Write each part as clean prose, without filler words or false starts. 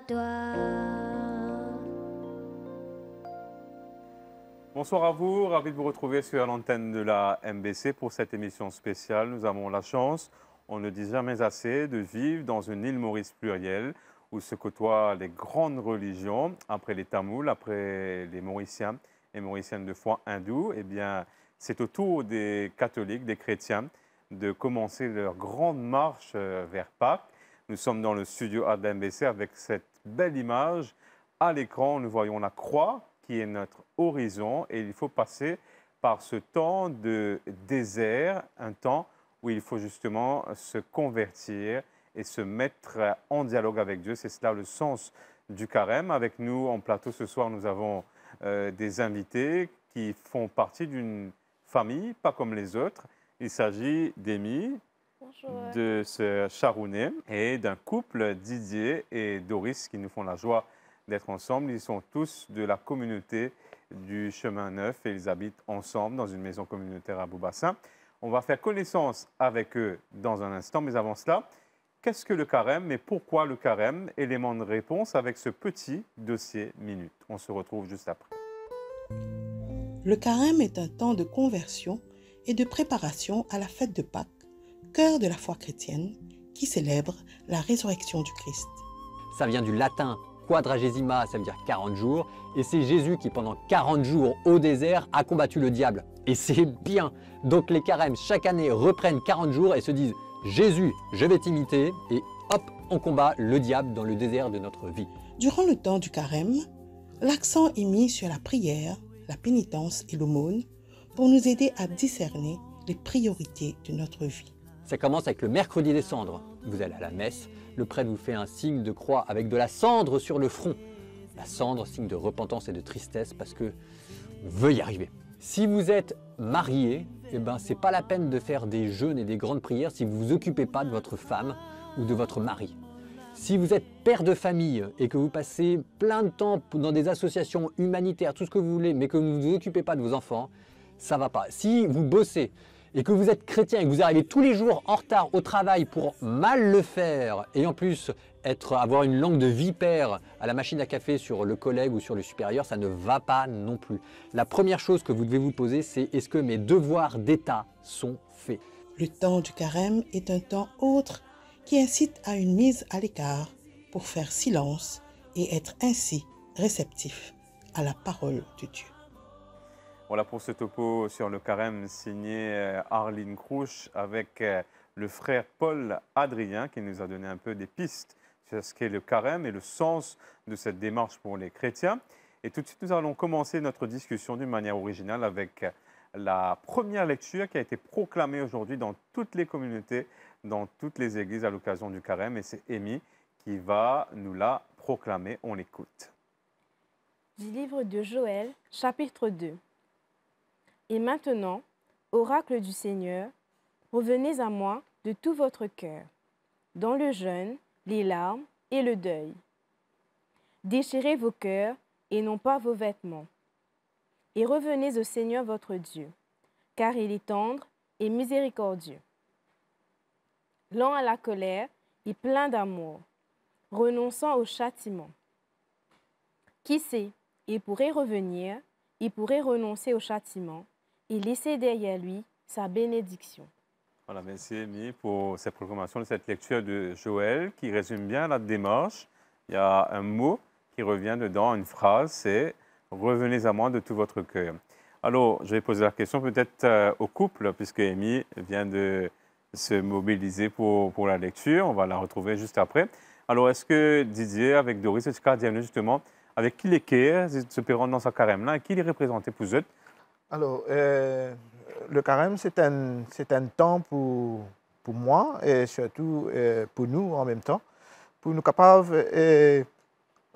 toi. Bonsoir à vous, ravi de vous retrouver sur l'antenne de la MBC pour cette émission spéciale. Nous avons la chance, on ne dit jamais assez, de vivre dans une île Maurice plurielle où se côtoient les grandes religions, après les Tamouls, après les Mauriciens et Mauriciennes de foi hindoue. Eh bien, c'est au tour des catholiques, des chrétiens, de commencer leur grande marche vers Pâques. Nous sommes dans le studio A de la MBC avec cette belle image. À l'écran, nous voyons la croix qui est notre horizon et il faut passer par ce temps de désert, un temps où il faut justement se convertir et se mettre en dialogue avec Dieu. C'est cela le sens du carême. Avec nous en plateau ce soir, nous avons des invités qui font partie d'une famille, pas comme les autres. Il s'agit d'Amy, de ce Charounet et d'un couple, Didier et Doris, qui nous font la joie d'être ensemble. Ils sont tous de la communauté du Chemin Neuf et ils habitent ensemble dans une maison communautaire à Boubassin. On va faire connaissance avec eux dans un instant, mais avant cela, qu'est-ce que le carême et pourquoi le carême? Élément de réponse avec ce petit dossier minute. On se retrouve juste après. Le carême est un temps de conversion et de préparation à la fête de Pâques, cœur de la foi chrétienne, qui célèbre la résurrection du Christ. Ça vient du latin quadragesima, ça veut dire 40 jours, et c'est Jésus qui pendant 40 jours au désert a combattu le diable. Et c'est bien. Donc les carèmes chaque année reprennent 40 jours et se disent Jésus, je vais t'imiter, et hop, on combat le diable dans le désert de notre vie. Durant le temps du carême, l'accent est mis sur la prière, la pénitence et l'aumône pour nous aider à discerner les priorités de notre vie. Ça commence avec le mercredi des cendres. Vous allez à la messe, le prêtre vous fait un signe de croix avec de la cendre sur le front. La cendre, signe de repentance et de tristesse parce qu'on veut y arriver. Si vous êtes marié, eh ben, c'est pas la peine de faire des jeûnes et des grandes prières si vous ne vous occupez pas de votre femme ou de votre mari. Si vous êtes père de famille et que vous passez plein de temps dans des associations humanitaires, tout ce que vous voulez, mais que vous ne vous occupez pas de vos enfants, ça va pas. Si vous bossez et que vous êtes chrétien et que vous arrivez tous les jours en retard au travail pour mal le faire et en plus avoir une langue de vipère à la machine à café sur le collègue ou sur le supérieur, ça ne va pas non plus. La première chose que vous devez vous poser, c'est est-ce que mes devoirs d'État sont faits? Le temps du carême est un temps autre qui incite à une mise à l'écart pour faire silence et être ainsi réceptif à la parole de Dieu. Voilà pour ce topo sur le carême signé Arline Crouch avec le frère Paul Adrien qui nous a donné un peu des pistes sur ce qu'est le carême et le sens de cette démarche pour les chrétiens. Et tout de suite, nous allons commencer notre discussion d'une manière originale avec la première lecture qui a été proclamée aujourd'hui dans toutes les communautés, dans toutes les églises à l'occasion du carême. Et c'est Amy qui va nous la proclamer. On l'écoute. Du livre de Joël, chapitre 2. Et maintenant, oracle du Seigneur, revenez à moi de tout votre cœur, dans le jeûne, les larmes et le deuil. Déchirez vos cœurs et non pas vos vêtements. Et revenez au Seigneur votre Dieu, car il est tendre et miséricordieux. Lent à la colère et plein d'amour, renonçant au châtiment. Qui sait, il pourrait revenir, il pourrait renoncer au châtiment et laisser derrière lui sa bénédiction. Voilà, merci Amy pour cette proclamation de cette lecture de Joël qui résume bien la démarche. Il y a un mot qui revient dedans, une phrase, c'est « Revenez à moi de tout votre cœur ». Alors, je vais poser la question peut-être au couple, puisque Amy vient de se mobiliser pour la lecture. On va la retrouver juste après. Alors, est-ce que Didier, avec Doris, est-ce qu'il y a justement avec qui les cœurs se péronnent dans sa carême-là et qui les représentait pour eux? Alors, le carême, c'est un temps pour moi et surtout pour nous en même temps, pour nous capables,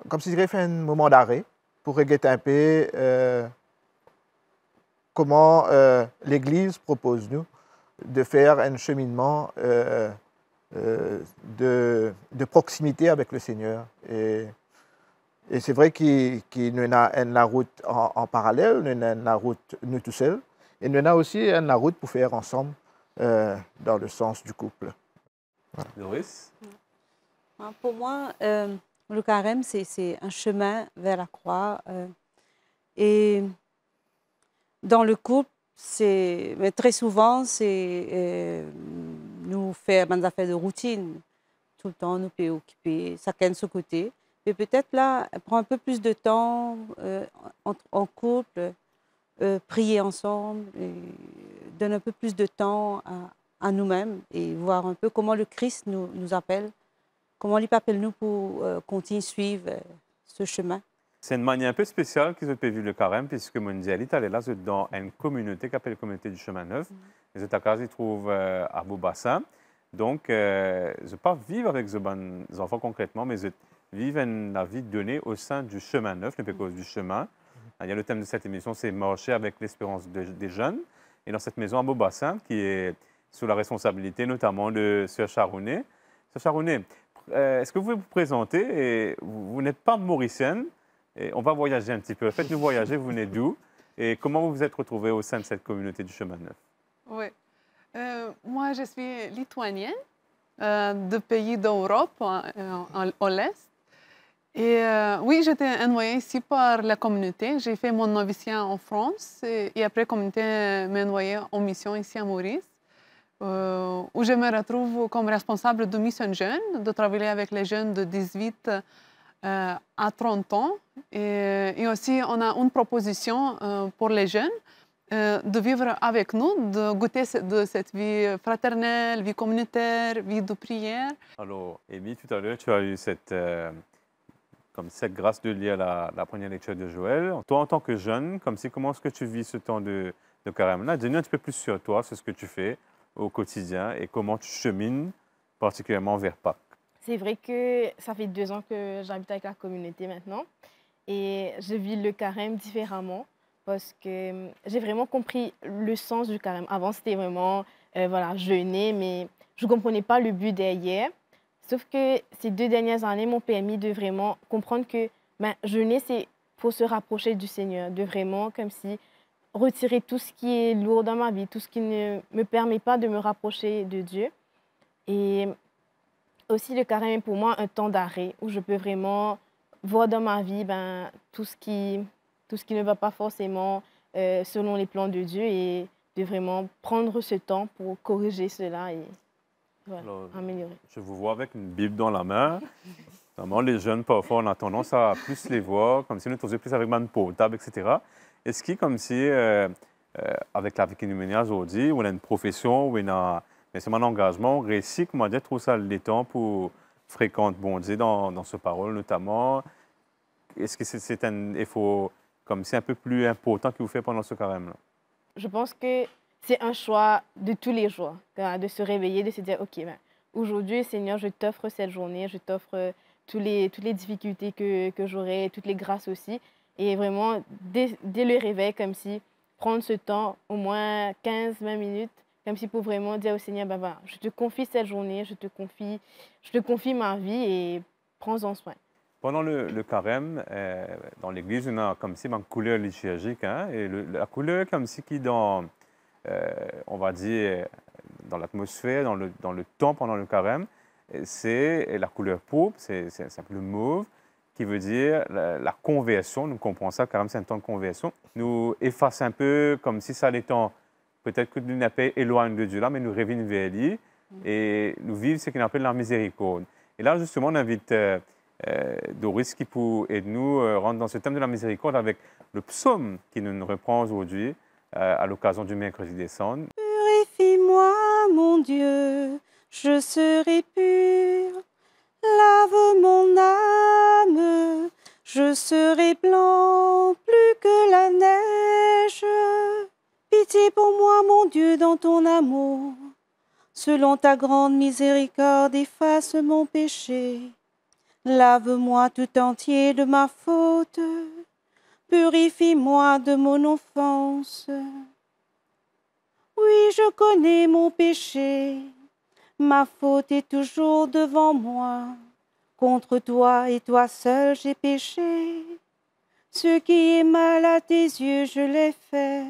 comme si je dirais, faire un moment d'arrêt pour regretter un peu comment l'Église propose nous de faire un cheminement de proximité avec le Seigneur. Et c'est vrai qu'il y a une route en parallèle, il y a une route nous tout seuls, et il y a aussi une route pour faire ensemble dans le sens du couple. Voilà. Doris? Pour moi, Le carême, c'est un chemin vers la croix. Et dans le couple, mais très souvent, c'est nous faire des affaires de routine. Tout le temps, nous préoccuper, chacun de son côté. Mais peut-être là, prendre un peu plus de temps en couple, prier ensemble, et donner un peu plus de temps à nous-mêmes et voir un peu comment le Christ nous appelle, comment il appelle nous pour continuer à suivre ce chemin. C'est une manière un peu spéciale qu'ils ont pu vivre le carême, puisque Mondial est allé là, c'est dans une communauté qui s'appelle la communauté du chemin neuf. Les États se trouvent à Beaubassin. Donc, je ne pas vivre avec les enfants concrètement, mais je vivre la vie donnée au sein du chemin neuf, le pécose du chemin. Il y a le thème de cette émission, c'est marcher avec l'espérance des jeunes. Et dans cette maison à Beaubassin, qui est sous la responsabilité notamment de Sœur Charounet. Sœur Charounet, est-ce que vous pouvez vous présenter? Et vous n'êtes pas mauricienne. Et on va voyager un petit peu. Faites-nous voyager, vous venez d'où? Et comment vous vous êtes retrouvée au sein de cette communauté du chemin neuf? Oui. Moi, je suis lituanienne, de pays d'Europe, à l'Est. Et oui, j'étais envoyée ici par la communauté. J'ai fait mon noviciat en France et après, la communauté m'a envoyée en mission ici à Maurice, où je me retrouve comme responsable de mission jeunes, de travailler avec les jeunes de 18 à 30 ans. Et aussi, on a une proposition pour les jeunes de vivre avec nous, de goûter de cette vie fraternelle, vie communautaire, vie de prière. Alors, Amy, tout à l'heure, tu as eu cette grâce de lire la première lecture de Joël. Toi, en tant que jeune, comment est-ce que tu vis ce temps de carême-là? Dis-nous un petit peu plus sur toi, sur ce que tu fais au quotidien et comment tu chemines particulièrement vers Pâques. C'est vrai que ça fait 2 ans que j'habite avec la communauté maintenant et je vis le carême différemment parce que j'ai vraiment compris le sens du carême. Avant, c'était vraiment jeûner, mais je ne comprenais pas le but derrière. Sauf que ces 2 dernières années m'ont permis de vraiment comprendre que jeûner, c'est pour se rapprocher du Seigneur, de vraiment comme si retirer tout ce qui est lourd dans ma vie, tout ce qui ne me permet pas de me rapprocher de Dieu. Et aussi, le carême est pour moi un temps d'arrêt où je peux vraiment voir dans ma vie tout ce qui ne va pas forcément selon les plans de Dieu et de vraiment prendre ce temps pour corriger cela et améliorer. Je vous vois avec une Bible dans la main. Notamment, les jeunes, parfois, on a tendance à plus les voir, comme si nous étions plus avec man portable, etc. Est-ce qu'il comme si, avec la vie qui nous mène aujourd'hui, on a une profession, où on a un engagement, on réussit, comment dire, trouver ça le temps pour fréquenter bon Dieu dans ce parole, notamment. Est-ce que c'est un effort comme c'est un peu plus important qu'il vous fait pendant ce carême-là? Je pense que c'est un choix de tous les jours, de se réveiller, de se dire, OK, aujourd'hui, Seigneur, je t'offre cette journée, je t'offre toutes les difficultés que j'aurai, toutes les grâces aussi. Et vraiment, dès le réveil, comme si prendre ce temps, au moins 15-20 minutes, comme si pour vraiment dire au Seigneur, je te confie cette journée, je te confie ma vie et prends-en soin. Pendant le carême, dans l'église, on a comme si une couleur liturgique, et la couleur comme si qui dans, on va dire, dans l'atmosphère, dans le temps pendant le carême, c'est la couleur pourpre, c'est le mauve, qui veut dire la conversion. Nous comprenons ça, carême, c'est un temps de conversion. Nous efface un peu comme si ça allait temps, peut-être que nous n'avons pas éloigné de Dieu là, mais nous revenons vers lui et nous vivons ce qu'on appelle la miséricorde. Et là, justement, on invite Doris qui pour nous rentrer dans ce thème de la miséricorde avec le psaume qui nous reprend aujourd'hui à l'occasion du mercredi des Cendres. Purifie-moi, mon Dieu, je serai pur. Lave mon âme, je serai blanc plus que la neige. Pitié pour moi, mon Dieu, dans ton amour. Selon ta grande miséricorde, efface mon péché. Lave-moi tout entier de ma faute. Purifie-moi de mon offense. Oui, je connais mon péché. Ma faute est toujours devant moi. Contre toi et toi seul j'ai péché. Ce qui est mal à tes yeux, je l'ai fait.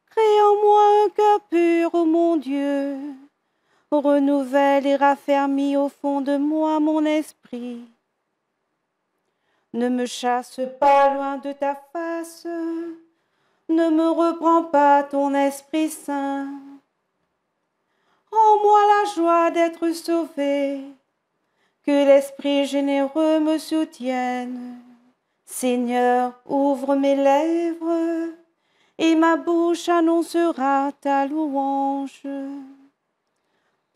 Crée en moi un cœur pur, ô mon Dieu. Renouvelle et raffermis au fond de moi mon esprit. Ne me chasse pas loin de ta face, ne me reprends pas ton Esprit Saint. Rends-moi la joie d'être sauvé, que l'Esprit généreux me soutienne. Seigneur, ouvre mes lèvres, et ma bouche annoncera ta louange.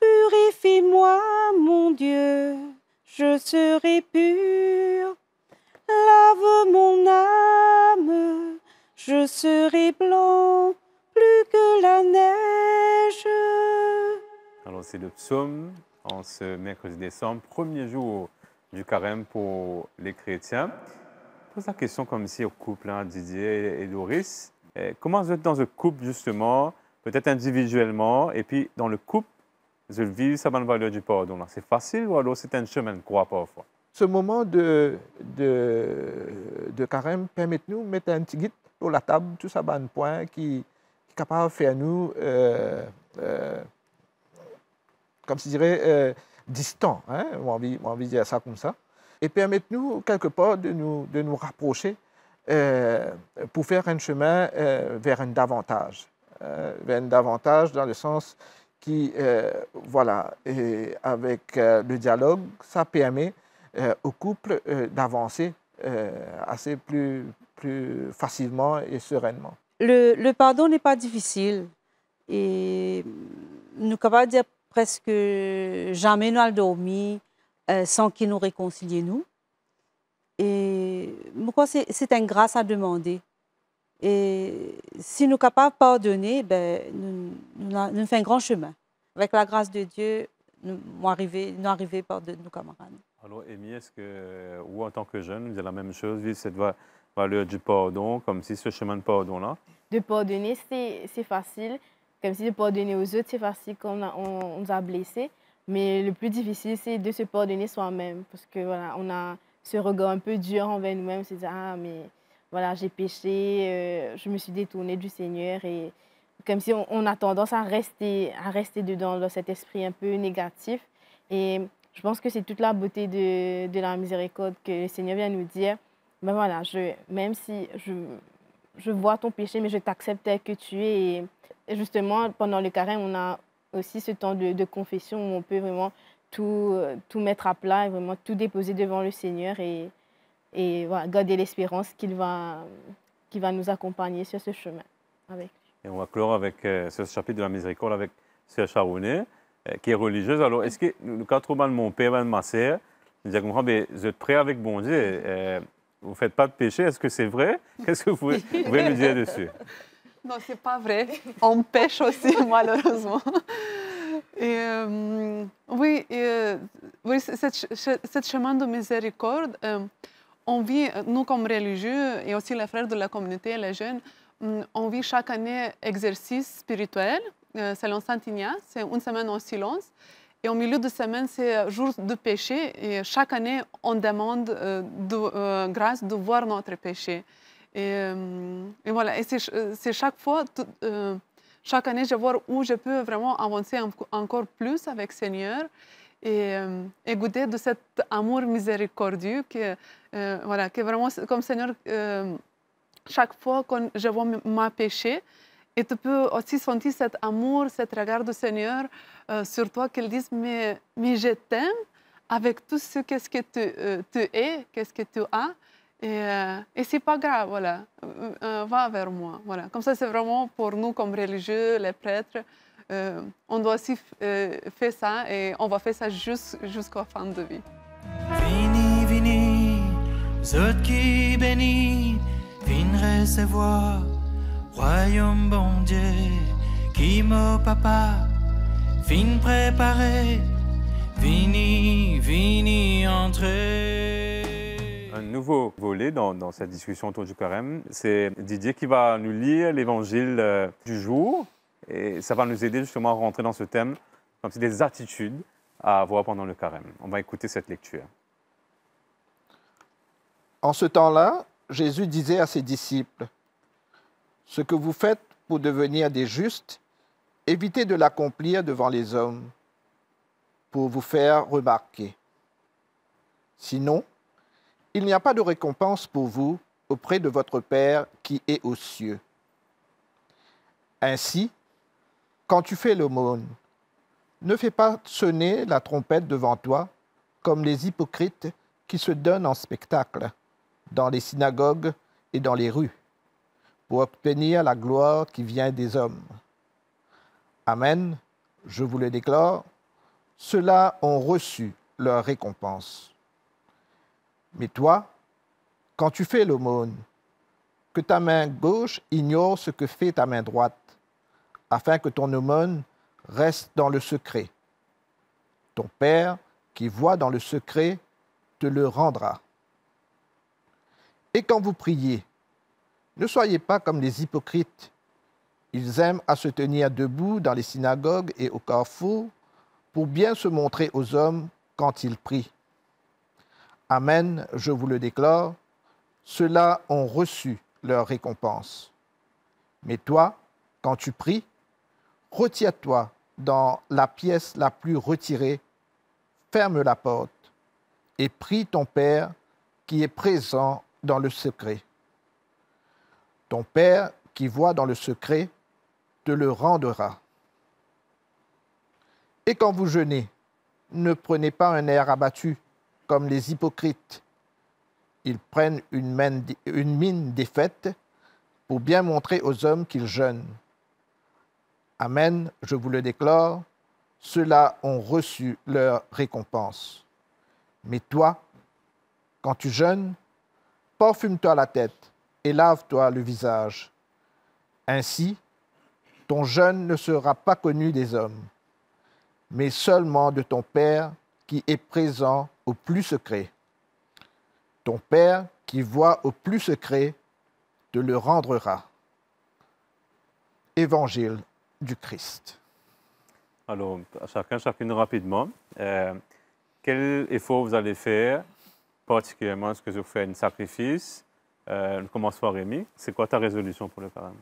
Purifie-moi, mon Dieu, je serai pur. Lave mon âme, je serai blanc plus que la neige. Alors, c'est le psaume en ce mercredi décembre, premier jour du carême pour les chrétiens. Je pose la question comme ici au couple, hein, Didier et Doris. Comment vous êtes dans un couple, justement, peut-être individuellement, et puis dans le couple, vous vivez ça dans la valeur du pardon. C'est facile ou alors c'est un chemin de croix parfois? Ce moment de carême permet-nous de mettre un petit guide sur la table, tout ça, un point qui est capable de faire nous, comme je dirais, distants. Hein? On a envie de dire ça comme ça. Et permettre-nous, quelque part, de nous rapprocher pour faire un chemin vers un davantage. Vers un davantage dans le sens qui, voilà, et avec le dialogue, ça permet au couple d'avancer assez plus facilement et sereinement. Le pardon n'est pas difficile. Et nous sommes capables de dire presque jamais nous allons dormir sans qu'il nous réconcilie nous. Et pourquoi c'est une grâce à demander. Et si nous sommes capables de pardonner, ben, nous faisons un grand chemin. Avec la grâce de Dieu, nous arrivons à pardonner nos camarades. Alors, Amy, est-ce que, ou en tant que jeune, vous avez la même chose, vivre cette valeur du pardon, comme si ce chemin de pardon-là? De pardonner, c'est facile. Comme si de pardonner aux autres, c'est facile quand on nous a blessés. Mais le plus difficile, c'est de se pardonner soi-même. Parce que voilà, on a ce regard un peu dur envers nous-mêmes. C'est dire, ah, mais voilà, j'ai péché, je me suis détournée du Seigneur. Et comme si on a tendance à rester dedans, dans cet esprit un peu négatif. Et je pense que c'est toute la beauté de la miséricorde que le Seigneur vient nous dire. Ben voilà, même si je vois ton péché, mais je t'accepte tel que tu es. Et justement, pendant le carême, on a aussi ce temps de confession où on peut vraiment tout mettre à plat et vraiment tout déposer devant le Seigneur et voilà, garder l'espérance qu'il va nous accompagner sur ce chemin avec lui. Et on va clore avec ce chapitre de la miséricorde avec Sœur Charonnet, qui est religieuse. Alors, est-ce que nous, quand trop mal mon père et ma sœur, nous disons, vous êtes prêts avec bon Dieu, vous ne faites pas de péché, est-ce que c'est vrai? Qu'est-ce que vous pouvez nous dire dessus? Non, ce n'est pas vrai. On pêche aussi, malheureusement. Et, oui, cette chemin de miséricorde, on vit, nous comme religieux et aussi les frères de la communauté, les jeunes, on vit chaque année exercice spirituel selon Saint Ignace. C'est une semaine en silence. Et au milieu de semaine, c'est jour de péché. Et chaque année, on demande grâce de voir notre péché. Et voilà, et c'est chaque fois, chaque année, je vois où je peux vraiment avancer encore plus avec le Seigneur et goûter de cet amour miséricordieux voilà, qui est vraiment comme Seigneur, chaque fois que je vois ma péché, et tu peux aussi sentir cet amour, cet regard du Seigneur sur toi, qu'il dise, mais je t'aime avec tout ce que tu es, qu'est-ce que tu as. Et c'est pas grave, voilà, va vers moi. Voilà. Comme ça, c'est vraiment pour nous, comme religieux, les prêtres, on doit aussi faire ça et on va faire ça jusqu'à la fin de vie. Vini, vini, ceux qui bénit, vin recevoir, royaume bon Dieu, qui mon papa, fin préparé, vini, vini, entrez. Un nouveau volet dans cette discussion autour du carême, c'est Didier qui va nous lire l'évangile du jour et ça va nous aider justement à rentrer dans ce thème, comme c'est des attitudes à avoir pendant le carême. On va écouter cette lecture. En ce temps-là, Jésus disait à ses disciples, « Ce que vous faites pour devenir des justes, évitez de l'accomplir devant les hommes pour vous faire remarquer. Sinon, il n'y a pas de récompense pour vous auprès de votre Père qui est aux cieux. Ainsi, quand tu fais l'aumône, ne fais pas sonner la trompette devant toi comme les hypocrites qui se donnent en spectacle dans les synagogues et dans les rues, pour obtenir la gloire qui vient des hommes. Amen, je vous le déclare, ceux-là ont reçu leur récompense. Mais toi, quand tu fais l'aumône, que ta main gauche ignore ce que fait ta main droite, afin que ton aumône reste dans le secret. Ton Père, qui voit dans le secret, te le rendra. Et quand vous priez, ne soyez pas comme les hypocrites. Ils aiment à se tenir debout dans les synagogues et au carrefour pour bien se montrer aux hommes quand ils prient. Amen, je vous le déclare, ceux-là ont reçu leur récompense. Mais toi, quand tu pries, retire-toi dans la pièce la plus retirée, ferme la porte et prie ton Père qui est présent dans le secret. Ton Père qui voit dans le secret te le rendra. Et quand vous jeûnez, ne prenez pas un air abattu comme les hypocrites. Ils prennent une mine défaite pour bien montrer aux hommes qu'ils jeûnent. Amen, je vous le déclare, ceux-là ont reçu leur récompense. Mais toi, quand tu jeûnes, parfume-toi la tête et lave-toi le visage. Ainsi, ton jeûne ne sera pas connu des hommes, mais seulement de ton Père qui est présent au plus secret. Ton Père qui voit au plus secret te le rendra. Évangile du Christ. Alors, chacune rapidement, quel effort vous allez faire, particulièrement est-ce que vous faites un sacrifice? On commence par Rémi. C'est quoi ta résolution pour le carême?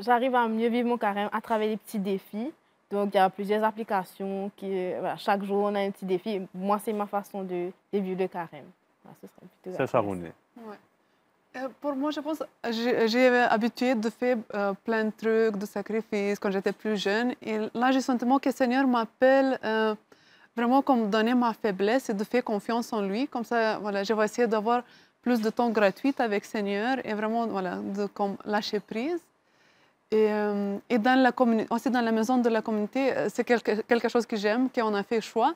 J'arrive à mieux vivre mon carême à travers les petits défis. Donc, il y a plusieurs applications voilà, chaque jour, on a un petit défi. Moi, c'est ma façon de vivre le carême. Voilà, ce serait plutôt C'est Charounet. Ouais. Pour moi, je pense j'ai habitué de faire plein de trucs, de sacrifices quand j'étais plus jeune. Et là, j'ai le sentiment que le Seigneur m'appelle vraiment comme donner ma faiblesse et de faire confiance en lui. Comme ça, voilà, je vais essayer d'avoir plus de temps gratuit avec le Seigneur et vraiment voilà, de comme, lâcher prise. Et dans la aussi dans la maison de la communauté, c'est quelque chose que j'aime, qu'on a fait le choix,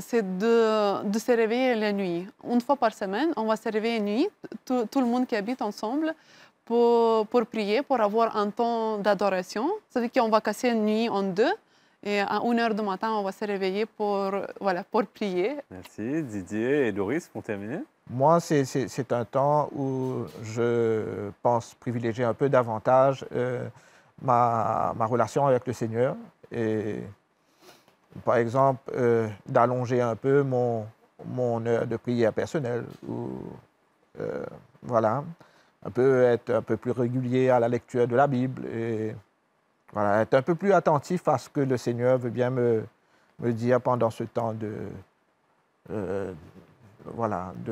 c'est de se réveiller la nuit. Une fois par semaine, on va se réveiller la nuit, tout le monde qui habite ensemble, pour prier, pour avoir un temps d'adoration. Ça veut dire qu'on va casser la nuit en deux. Et à 1h du matin, on va se réveiller pour prier. Merci. Didier et Doris, pour terminer. Moi, c'est un temps où je pense privilégier un peu davantage ma relation avec le Seigneur. Et, par exemple, d'allonger un peu mon heure de prière personnelle. Ou, voilà, être un peu plus régulier à la lecture de la Bible. Et, voilà, être un peu plus attentif à ce que le Seigneur veut bien me dire pendant ce temps de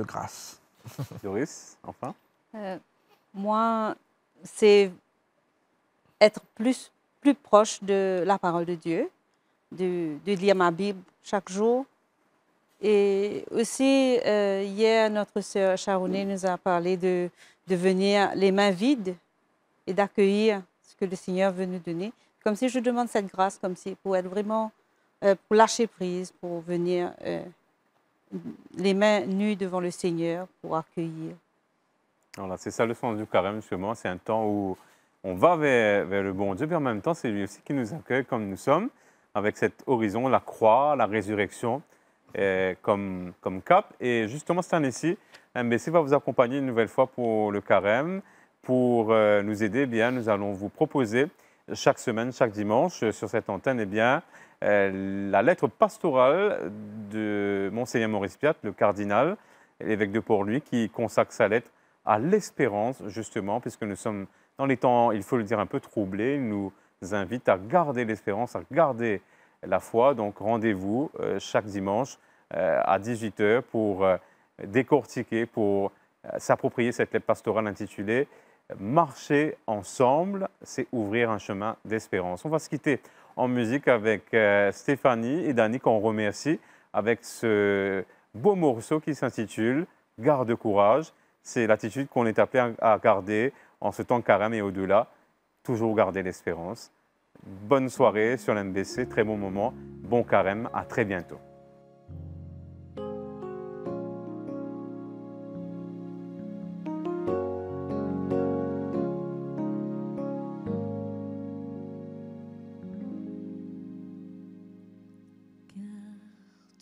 grâce. Doris, enfin. Moi, c'est être plus proche de la parole de Dieu, de lire ma Bible chaque jour. Et aussi, hier, notre sœur Charounet nous a parlé de venir les mains vides et d'accueillir ce que le Seigneur veut nous donner. Comme si je demande cette grâce, comme si pour être vraiment, pour lâcher prise, pour venir les mains nues devant le Seigneur, pour accueillir. Voilà, c'est ça le sens du carême, justement. C'est un temps où on va vers le bon Dieu, mais en même temps, c'est lui aussi qui nous accueille comme nous sommes, avec cet horizon, la croix, la résurrection, comme cap. Et justement, cette année-ci, MBC va vous accompagner une nouvelle fois pour le carême. Pour nous aider, nous allons vous proposer chaque semaine, chaque dimanche, sur cette antenne, la lettre pastorale de Monseigneur Maurice Piat, le cardinal, l'évêque de Port-Louis, qui consacre sa lettre à l'espérance, justement, puisque nous sommes dans les temps, il faut le dire, un peu troublés. Il nous invite à garder l'espérance, à garder la foi. Donc, rendez-vous chaque dimanche à 18h pour décortiquer, pour s'approprier cette lettre pastorale intitulée « Marcher ensemble, c'est ouvrir un chemin d'espérance ». On va se quitter en musique avec Stéphanie et Dani, qu'on remercie, avec ce beau morceau qui s'intitule « Garde courage ». C'est l'attitude qu'on est appelé à garder en ce temps de carême et au-delà, toujours garder l'espérance. Bonne soirée sur l'MBC, très bon moment, bon carême, à très bientôt.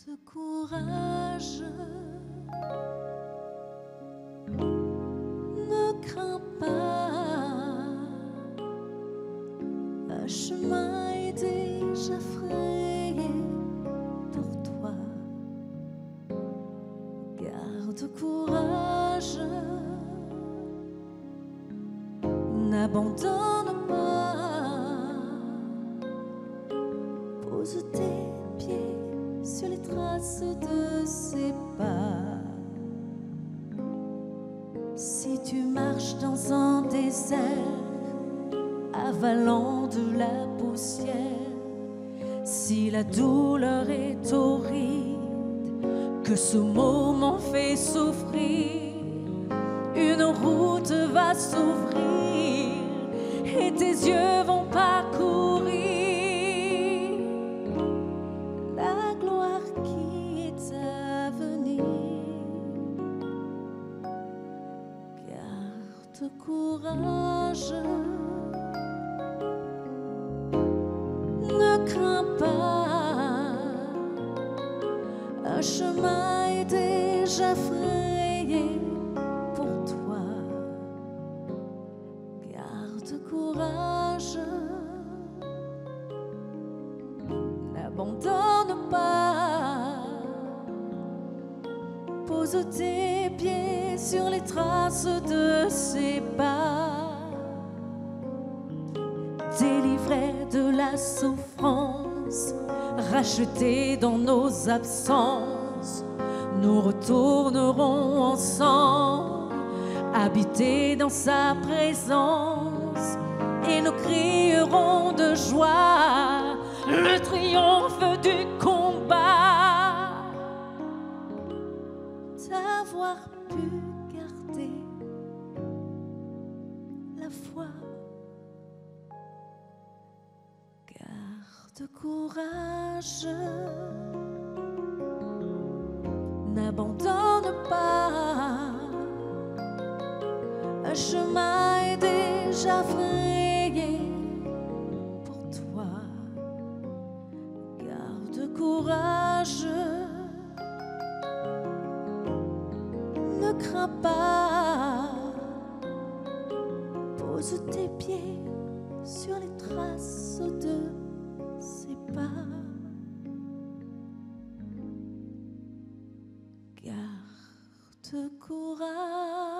Garde courage, ne crains pas, un chemin est déjà frayé pour toi. Garde courage, n'abandonne pas, pose tes pieds sur les traces de ses pas. Si tu marches dans un désert, avalant de la poussière, si la douleur est horrible, que ce moment fait souffrir, une route va s'ouvrir et tes yeux vont parcourir la gloire qui est à venir. Garde courage, ne crains pas, un chemin est déjà frayé pour toi. Garde courage, n'abandonne pas, pose tes pieds sur les traces de ses pas. Délivré de la souffrance, racheté dans nos absences, nous retournerons ensemble, habités dans sa présence, et nous crierons de joie le triomphe du combat. D'avoir pu garder la foi. Garde courage, n'abandonne pas, un chemin est déjà frayé pour toi. Garde courage, ne crains pas, pose tes pieds sur les traces de ses pas. Garde courage.